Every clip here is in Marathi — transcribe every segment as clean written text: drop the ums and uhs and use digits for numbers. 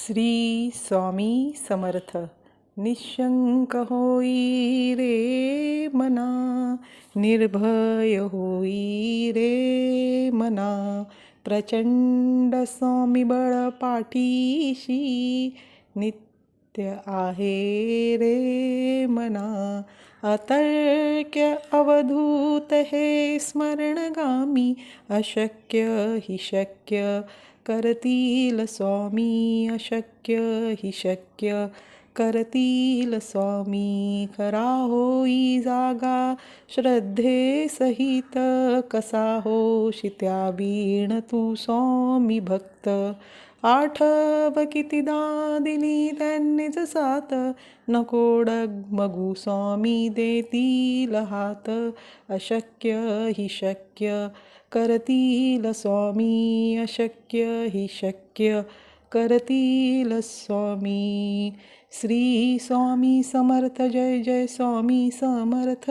श्री स्वामी समर्थ. निशंक होई रे मना, निर्भय होई रे मना. प्रचंड स्वामी बळ पाठीशी, नित्य आहे रे मना. अतर्क्य अवधूत हे स्मरणगामी, अशक्य हि शक्य करतील स्वामी. अशक्य हि शक्य करतील स्वामी. खरा होई जागा श्रद्धे सहित, कसा होशी त्या बीण तू स्वामी भक्त. आठव कितीदा दिली त्यांनीच साथ, नको डगमगू स्वामी देतील हात. अशक्य हि शक्य करतील स्वामी. अशक्य हि शक्य करतील स्वामी. श्री स्वामी समर्थ. जय जय स्वामी समर्थ.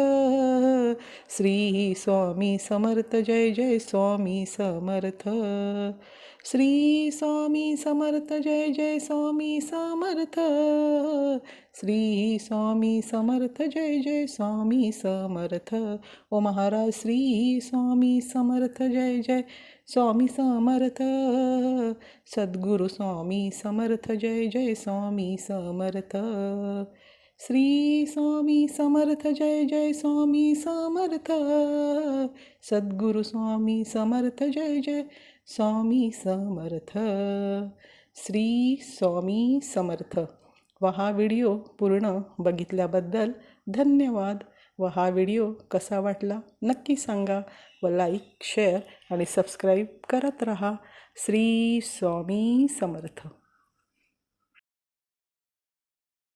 श्री स्वामी समर्थ. जय जय स्वामी समर्थ. श्री स्वामी समर्थ. जय जय स्वामी समर्थ. श्री स्वामी समर्थ. जय जय स्वामी समर्थ. ओ महाराज श्री स्वामी समर्थ. जय जय स्वामी समर्थ. सद्गुरु स्वामी समर्थ. जय जय स्वामी समर्थ. श्री स्वामी समर्थ. जय जय स्वामी समर्थ. सद्गुरु स्वामी समर्थ. जय जय स्वामी समर्थ. श्री स्वामी समर्थ. व हा व्हिडिओ पूर्ण बघितल्याबद्दल धन्यवाद. व हा व्हिडिओ कसा वाटला नक्की सांगा. व लाईक, शेअर आणि सबस्क्राईब करत रहा. श्री स्वामी समर्थ.